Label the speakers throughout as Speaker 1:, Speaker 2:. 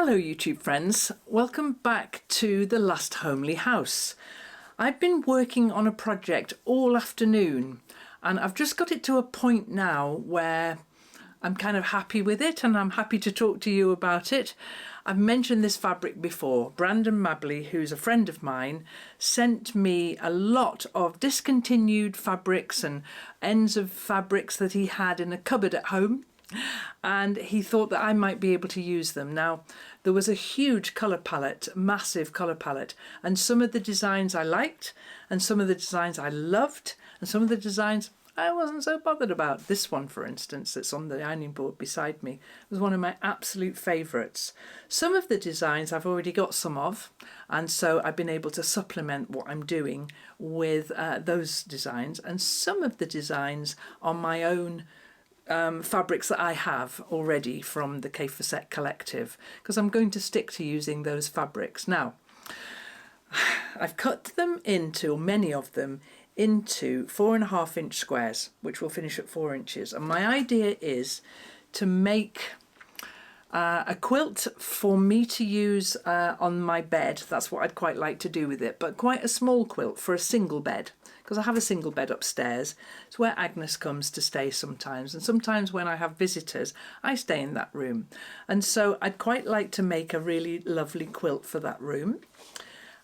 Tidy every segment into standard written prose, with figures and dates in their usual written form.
Speaker 1: Hello YouTube friends, welcome back to The Last Homely House. I've been working on a project all afternoon and I've just got it to a point now where I'm kind of happy with it and I'm happy to talk to you about it. I've mentioned this fabric before. Brandon Mably, who's a friend of mine, sent me a lot of discontinued fabrics and ends of fabrics that he had in a cupboard at home. And he thought that I might be able to use them. Now, there was a huge colour palette, massive colour palette, and some of the designs I liked, and some of the designs I loved, and some of the designs I wasn't so bothered about. This one, for instance, that's on the ironing board beside me, was one of my absolute favourites. Some of the designs I've already got some of, and so I've been able to supplement what I'm doing with those designs, and some of the designs on my own fabrics that I have already from the K for Set collective, because I'm going to stick to using those fabrics. Now, I've cut them into, or many of them, into 4.5 inch squares, which will finish at 4 inches. And my idea is to make a quilt for me to use on my bed. That's what I'd quite like to do with it, but quite a small quilt for a single bed, because I have a single bed upstairs. It's where Agnes comes to stay sometimes, and sometimes when I have visitors I stay in that room, and so I'd quite like to make a really lovely quilt for that room.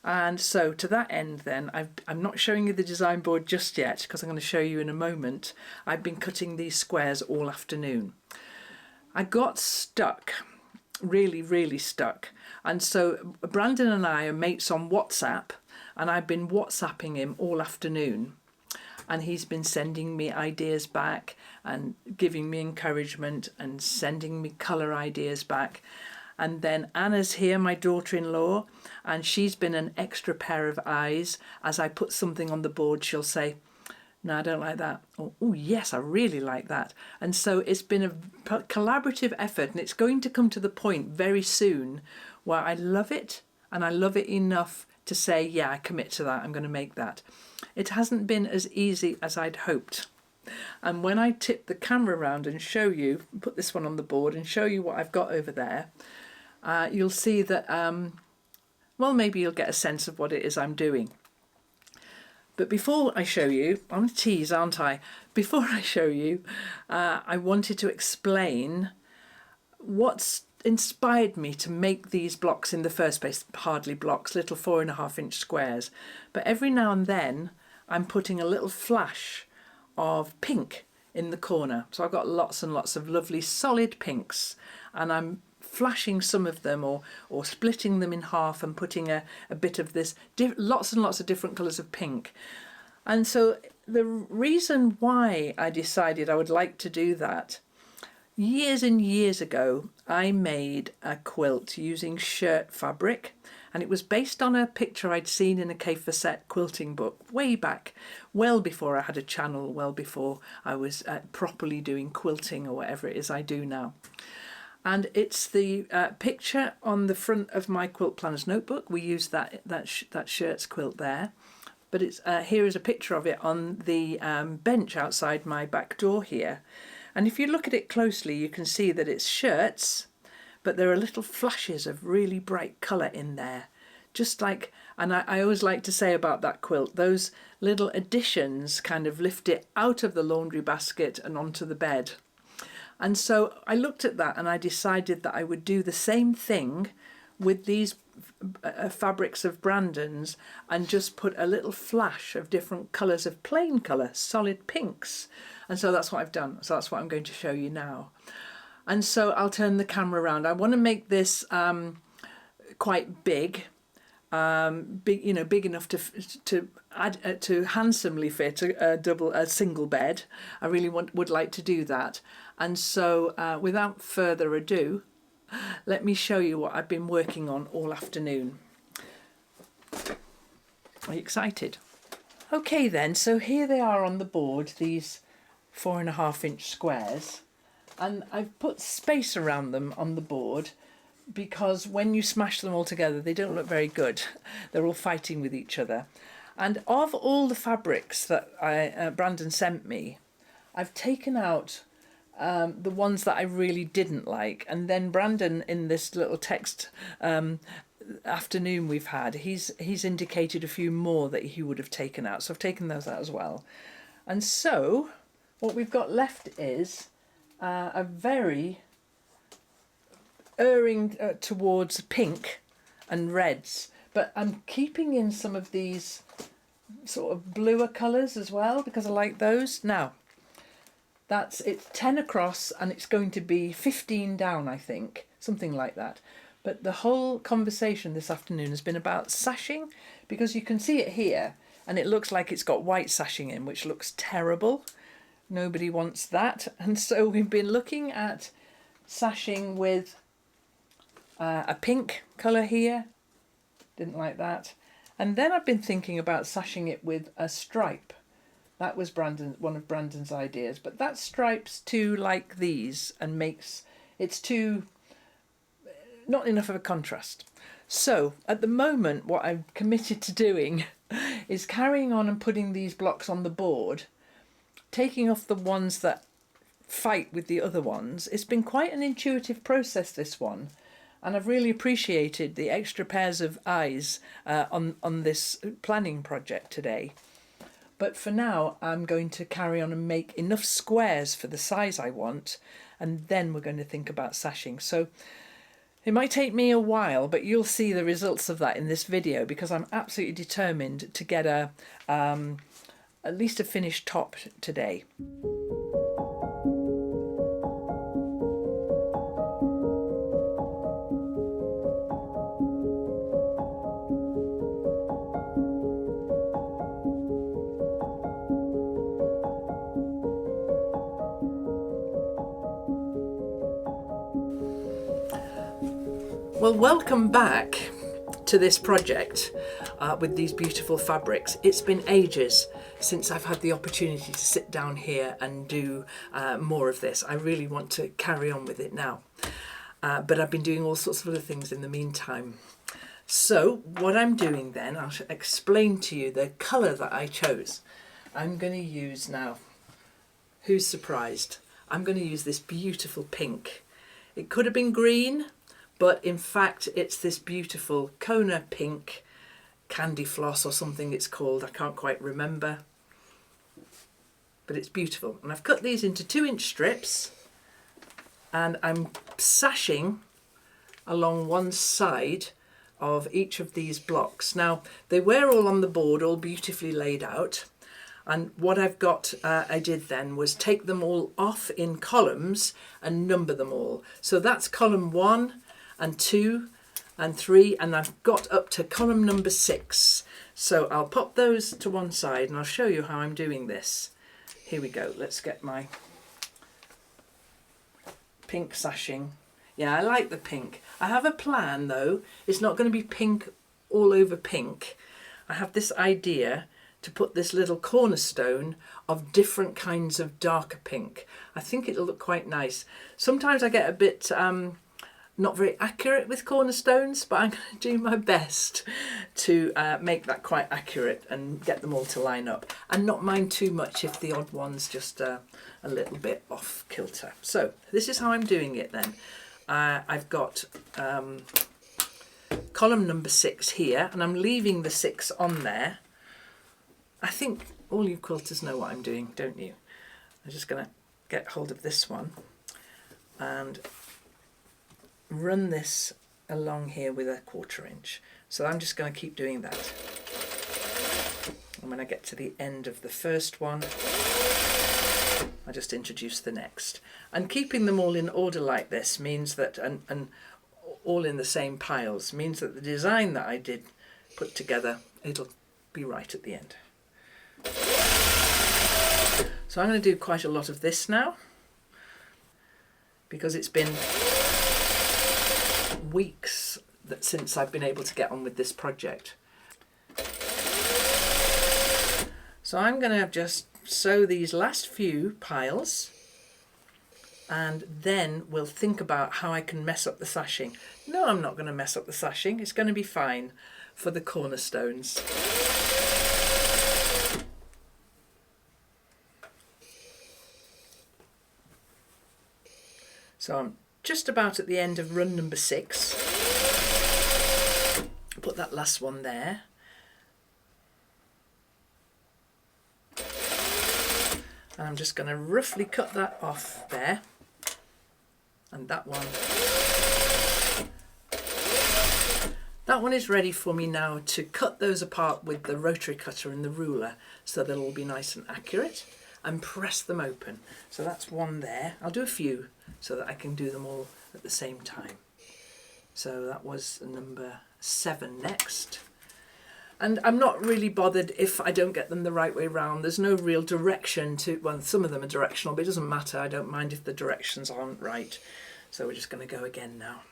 Speaker 1: And so to that end then, I'm not showing you the design board just yet because I'm going to show you in a moment. I've been cutting these squares all afternoon. I got stuck, really stuck, and so Brandon and I are mates on WhatsApp, and I've been WhatsApping him all afternoon, and he's been sending me ideas back and giving me encouragement and sending me colour ideas back. And then Anna's here, my daughter-in-law, and she's been an extra pair of eyes. As I put something on the board, she'll say, "No, I don't like that," or "Oh yes, I really like that." And so it's been a collaborative effort, and it's going to come to the point very soon where I love it, and I love it enough to say, yeah, I commit to that, I'm going to make that. It hasn't been as easy as I'd hoped. And when I tip the camera around and show you, put this one on the board and show you what I've got over there, you'll see that, well, maybe you'll get a sense of what it is I'm doing. But before I show you, I'm a tease, aren't I? Before I show you, I wanted to explain what's inspired me to make these blocks in the first place. Hardly blocks, little 4.5 inch squares. But every now and then, I'm putting a little flash of pink in the corner. So I've got lots and lots of lovely solid pinks, and I'm flashing some of them or splitting them in half and putting a bit of this, lots and lots of different colours of pink. And so the reason why I decided I would like to do that, years and years ago, I made a quilt using shirt fabric, and it was based on a picture I'd seen in a K for Set quilting book way back, well before I had a channel, well before I was properly doing quilting or whatever it is I do now. And it's the picture on the front of my quilt planners notebook. We used that shirts quilt there, but it's here is a picture of it on the bench outside my back door here. And if you look at it closely, you can see that it's shirts, but there are little flashes of really bright colour in there. Just like, and I always like to say about that quilt, those little additions kind of lift it out of the laundry basket and onto the bed. And so I looked at that and I decided that I would do the same thing with these fabrics of Brandon's and just put a little flash of different colours of plain colour, solid pinks. And so that's what I've done. So that's what I'm going to show you now. And so I'll turn the camera around. I want to make this quite big. Big enough to handsomely fit a single bed. I really would like to do that, and so without further ado, let me show you what I've been working on all afternoon. Are you excited? Okay then, so here they are on the board, these 4.5 inch squares, and I've put space around them on the board because when you smash them all together, they don't look very good. They're all fighting with each other. And of all the fabrics that Brandon sent me, I've taken out the ones that I really didn't like. And then Brandon, in this little text afternoon we've had, he's indicated a few more that he would have taken out. So I've taken those out as well. And so what we've got left is a very erring towards pink and reds. But I'm keeping in some of these sort of bluer colours as well because I like those. Now, it's 10 across and it's going to be 15 down, I think, something like that. But the whole conversation this afternoon has been about sashing, because you can see it here and it looks like it's got white sashing in, which looks terrible. Nobody wants that. And so we've been looking at sashing with a pink colour here. Didn't like that. And then I've been thinking about sashing it with a stripe. That was one of Brandon's ideas. But that stripe's too like these and it's too, not enough of a contrast. So at the moment, what I'm committed to doing is carrying on and putting these blocks on the board, taking off the ones that fight with the other ones. It's been quite an intuitive process, this one. And I've really appreciated the extra pairs of eyes on this planning project today. But for now, I'm going to carry on and make enough squares for the size I want, and then we're going to think about sashing. So it might take me a while, but you'll see the results of that in this video, because I'm absolutely determined to get at least a finished top today. Well, welcome back to this project with these beautiful fabrics. It's been ages since I've had the opportunity to sit down here and do more of this. I really want to carry on with it now. But I've been doing all sorts of other things in the meantime. So what I'm doing then, I'll explain to you the colour that I chose. I'm going to use now, who's surprised? I'm going to use this beautiful pink. It could have been green, but in fact it's this beautiful Kona pink, candy floss or something it's called, I can't quite remember. But it's beautiful. And I've cut these into 2-inch strips and I'm sashing along one side of each of these blocks. Now they were all on the board, all beautifully laid out. And what I did then was take them all off in columns and number them all. So that's column 1 and 2 and 3, and I've got up to column number 6. So I'll pop those to one side and I'll show you how I'm doing this. Here we go. Let's get my pink sashing. Yeah, I like the pink. I have a plan though. It's not going to be pink all over pink. I have this idea to put this little cornerstone of different kinds of darker pink. I think it'll look quite nice. Sometimes I get a bit not very accurate with cornerstones, but I'm going to do my best to make that quite accurate and get them all to line up, and not mind too much if the odd one's just a little bit off kilter. So this is how I'm doing it then. I've got column number 6 here, and I'm leaving the 6 on there. I think all you quilters know what I'm doing, don't you? I'm just going to get hold of this one and run this along here with a 1/4 inch. So I'm just going to keep doing that. And when I get to the end of the first one, I just introduce the next. And keeping them all in order like this means that, and all in the same piles, means that the design that I did put together, it'll be right at the end. So I'm going to do quite a lot of this now, because it's been weeks since I've been able to get on with this project. So I'm going to just sew these last few piles, and then we'll think about how I can mess up the sashing. No, I'm not going to mess up the sashing. It's going to be fine for the cornerstones. So I'm just about at the end of run number 6. Put that last one there. And I'm just going to roughly cut that off there. And that one is ready for me now to cut those apart with the rotary cutter and the ruler so they'll all be nice and accurate, and press them open. So that's one there. I'll do a few so that I can do them all at the same time. So that was number 7 next. And I'm not really bothered if I don't get them the right way round. There's no real direction to, well, some of them are directional, but it doesn't matter. I don't mind if the directions aren't right. So we're just going to go again now.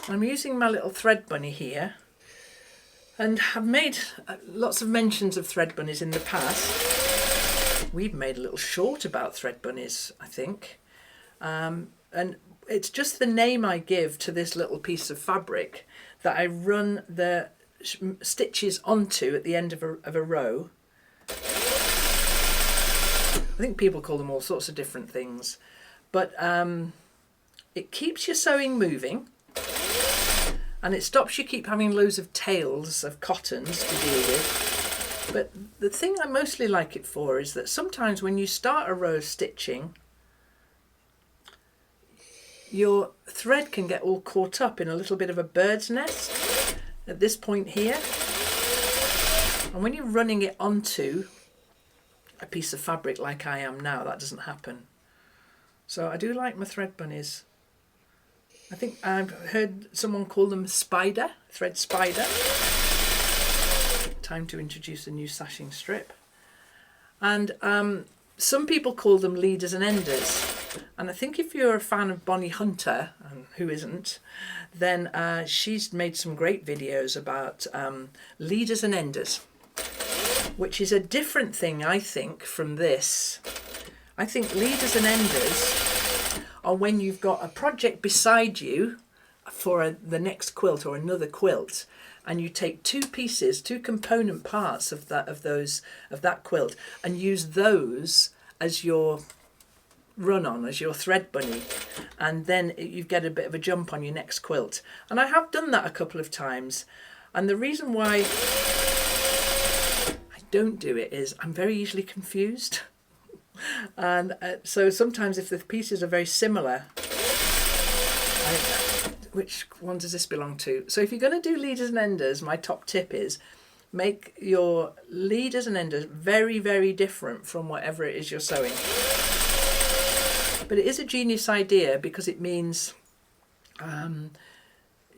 Speaker 1: I'm using my little thread bunny here, and I've made lots of mentions of thread bunnies in the past. We've made a little short about thread bunnies, I think, and it's just the name I give to this little piece of fabric that I run the stitches onto at the end of a row. I think people call them all sorts of different things, but it keeps your sewing moving. And it stops you keep having loads of tails of cottons to deal with. But the thing I mostly like it for is that sometimes when you start a row of stitching, your thread can get all caught up in a little bit of a bird's nest at this point here. And when you're running it onto a piece of fabric like I am now, that doesn't happen. So I do like my thread bunnies. I think I've heard someone call them spider, thread spider. Time to introduce a new sashing strip. And some people call them leaders and enders. And I think if you're a fan of Bonnie Hunter, and who isn't, then she's made some great videos about leaders and enders, which is a different thing, I think, from this. I think leaders and enders are when you've got a project beside you for the next quilt or another quilt, and you take two component parts of that quilt, and use those as your run-on, as your thread bunny, and then you get a bit of a jump on your next quilt. And I have done that a couple of times, and the reason why I don't do it is I'm very easily confused. And so sometimes if the pieces are very similar, which one does this belong to? So if you're going to do leaders and enders, my top tip is make your leaders and enders very, very different from whatever it is you're sewing. But it is a genius idea because it means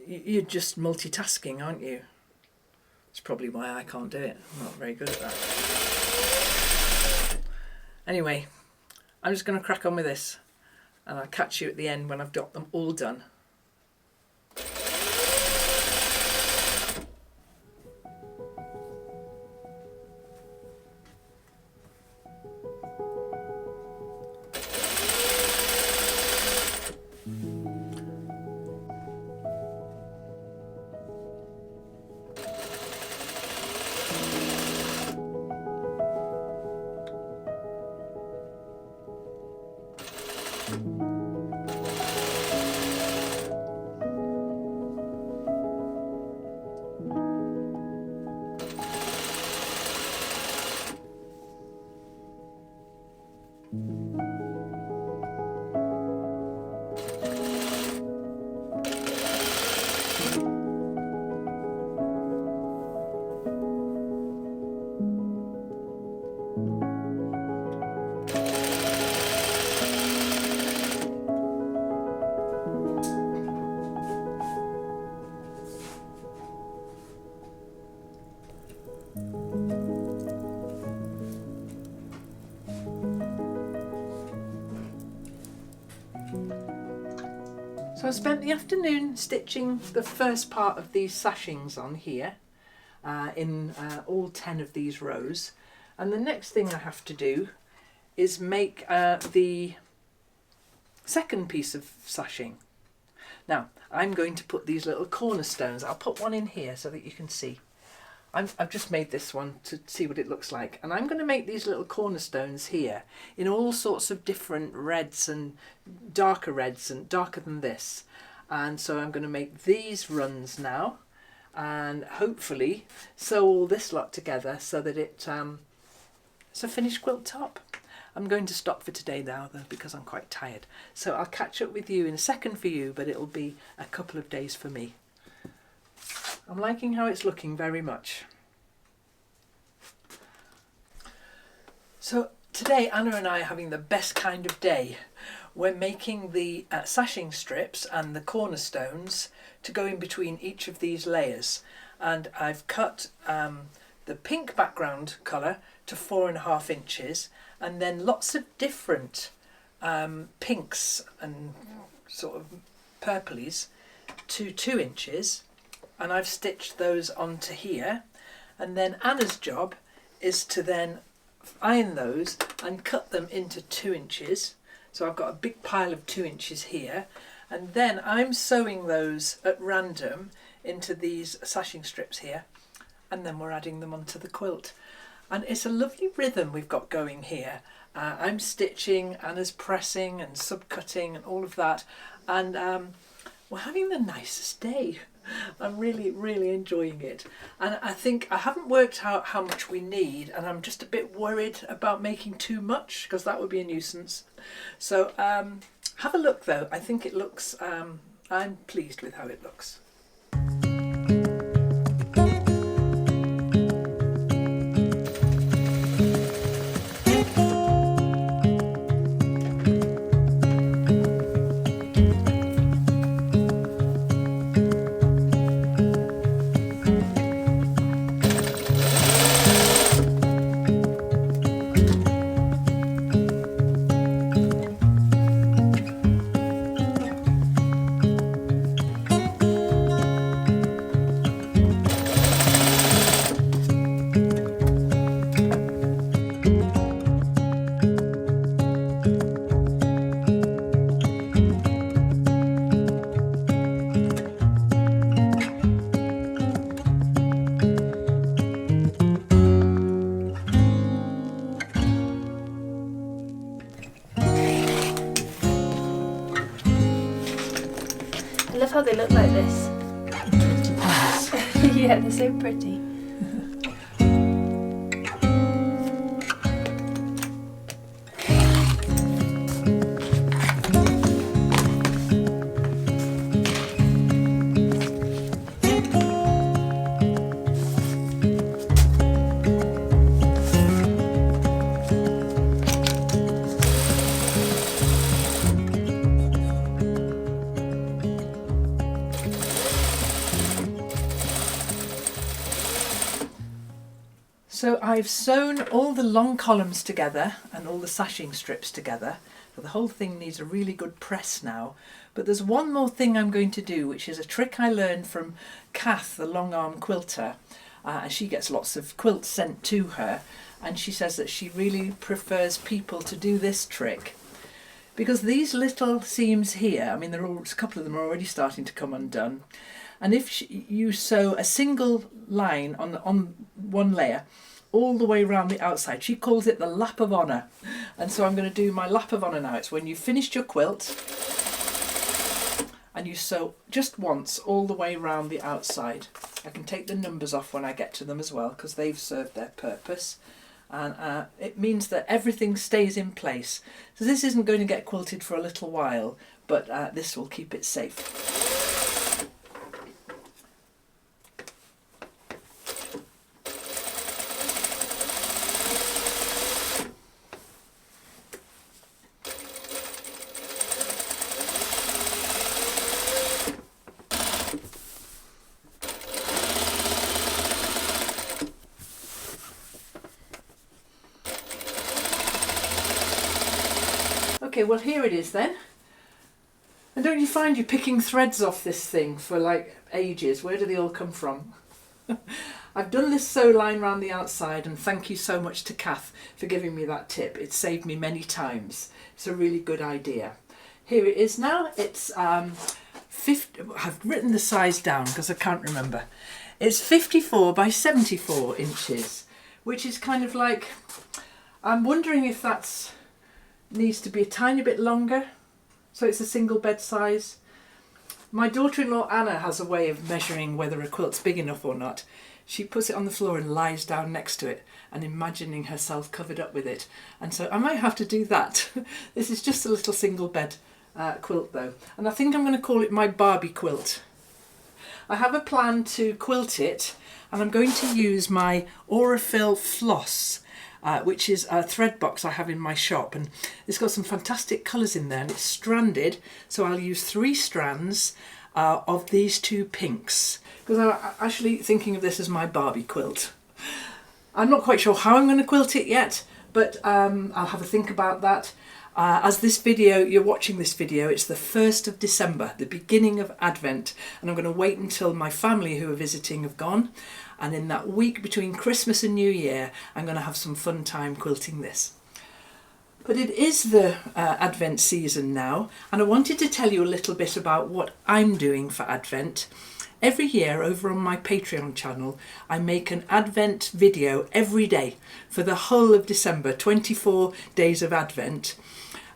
Speaker 1: you're just multitasking, aren't you? It's probably why I can't do it. I'm not very good at that. Anyway, I'm just going to crack on with this, and I'll catch you at the end when I've got them all done. So I spent the afternoon stitching the first part of these sashings on here in all 10 of these rows, and the next thing I have to do is make the second piece of sashing. Now I'm going to put these little cornerstones, I'll put one in here so that you can see. I've just made this one to see what it looks like, and I'm going to make these little cornerstones here in all sorts of different reds and darker reds and darker than this. And so I'm going to make these runs now and hopefully sew all this lot together so that it's a finished quilt top. I'm going to stop for today now though because I'm quite tired. So I'll catch up with you in a second for you, but it'll be a couple of days for me. I'm liking how it's looking very much. So today Anna and I are having the best kind of day. We're making the sashing strips and the cornerstones to go in between each of these layers, and I've cut the pink background colour to 4.5 inches, and then lots of different pinks and sort of purplies to 2 inches, and I've stitched those onto here. And then Anna's job is to then iron those and cut them into 2 inches. So I've got a big pile of 2 inches here, and then I'm sewing those at random into these sashing strips here, and then we're adding them onto the quilt. And it's a lovely rhythm we've got going here. I'm stitching, Anna's pressing and subcutting and all of that, and we're having the nicest day. I'm really, really enjoying it. And I think I haven't worked out how much we need, and I'm just a bit worried about making too much because that would be a nuisance. So have a look though. I think it looks, I'm pleased with how it looks.
Speaker 2: I love how they look like this. Yeah, they're so pretty.
Speaker 1: So I've sewn all the long columns together and all the sashing strips together. So the whole thing needs a really good press now. But there's one more thing I'm going to do, which is a trick I learned from Kath, the long arm quilter. And she gets lots of quilts sent to her. And she says that she really prefers people to do this trick. Because these little seams here, I mean, a couple of them are already starting to come undone. And if you sew a single line on one layer, all the way around the outside. She calls it the lap of honour. And so I'm going to do my lap of honour now. It's when you've finished your quilt and you sew just once all the way around the outside. I can take the numbers off when I get to them as well because they've served their purpose. And it means that everything stays in place. So this isn't going to get quilted for a little while, but this will keep it safe. Okay, well here it is then. And don't you find you're picking threads off this thing for like ages? Where do they all come from? I've done this sew line around the outside, and thank you so much to Kath for giving me that tip. It saved me many times. It's a really good idea. Here it is now. It's 50, I've written the size down because I can't remember. It's 54 by 74 inches, which is kind of like, I'm wondering if that's needs to be a tiny bit longer, so it's a single bed size. My daughter-in-law Anna has a way of measuring whether a quilt's big enough or not. She puts it on the floor and lies down next to it and imagining herself covered up with it. And so I might have to do that. This is just a little single bed quilt though. And I think I'm going to call it my Barbie quilt. I have a plan to quilt it, and I'm going to use my Aurifil floss, which is a thread box I have in my shop, and it's got some fantastic colours in there, and it's stranded, so I'll use 3 strands of these 2 pinks, because I'm actually thinking of this as my Barbie quilt. I'm not quite sure how I'm going to quilt it yet, but I'll have a think about that. As this video, you're watching this video, it's the 1st of December, the beginning of Advent, and I'm going to wait until my family who are visiting have gone, and in that week between Christmas and New Year I'm going to have some fun time quilting this. But it is the Advent season now, and I wanted to tell you a little bit about what I'm doing for Advent. Every year over on my Patreon channel I make an Advent video every day for the whole of December, 24 days of Advent.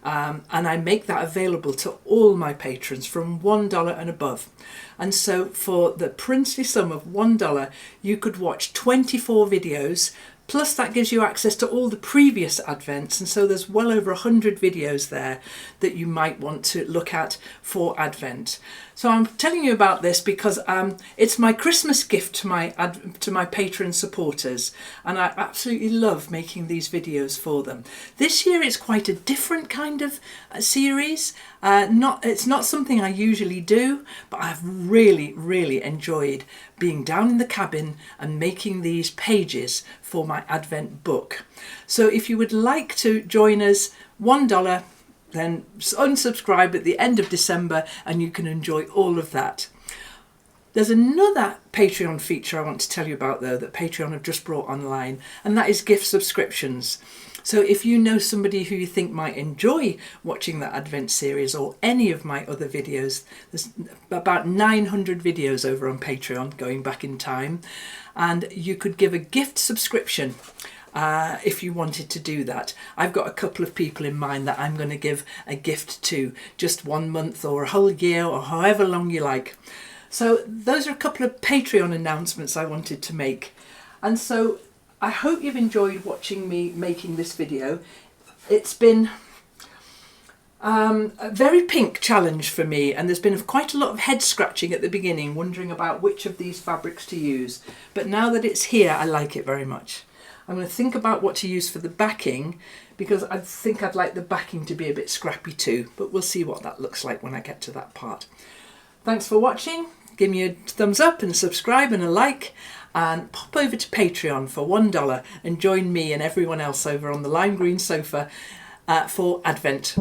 Speaker 1: And I make that available to all my patrons from $1 and above. And so for the princely sum of $1 you could watch 24 videos, plus that gives you access to all the previous Advents, and so there's well over 100 videos there that you might want to look at for Advent. So I'm telling you about this because it's my Christmas gift to my patron supporters, and I absolutely love making these videos for them. This year it's quite a different kind of series. It's not something I usually do, but I've really enjoyed being down in the cabin and making these pages for my Advent book. So if you would like to join us, $1, then unsubscribe at the end of December and you can enjoy all of that. There's another Patreon feature I want to tell you about though that Patreon have just brought online, and that is gift subscriptions. So if you know somebody who you think might enjoy watching that Advent series or any of my other videos, there's about 900 videos over on Patreon going back in time, and you could give a gift subscription if you wanted to do that. I've got a couple of people in mind that I'm going to give a gift to, just 1 month or a whole year or however long you like. So those are a couple of Patreon announcements I wanted to make. And so I hope you've enjoyed watching me making this video. It's been a very pink challenge for me, and there's been quite a lot of head scratching at the beginning, wondering about which of these fabrics to use. But now that it's here, I like it very much. I'm going to think about what to use for the backing, because I think I'd like the backing to be a bit scrappy too, but we'll see what that looks like when I get to that part. Thanks for watching. Give me a thumbs up and subscribe and a like, and pop over to Patreon for $1 and join me and everyone else over on the lime green sofa for Advent.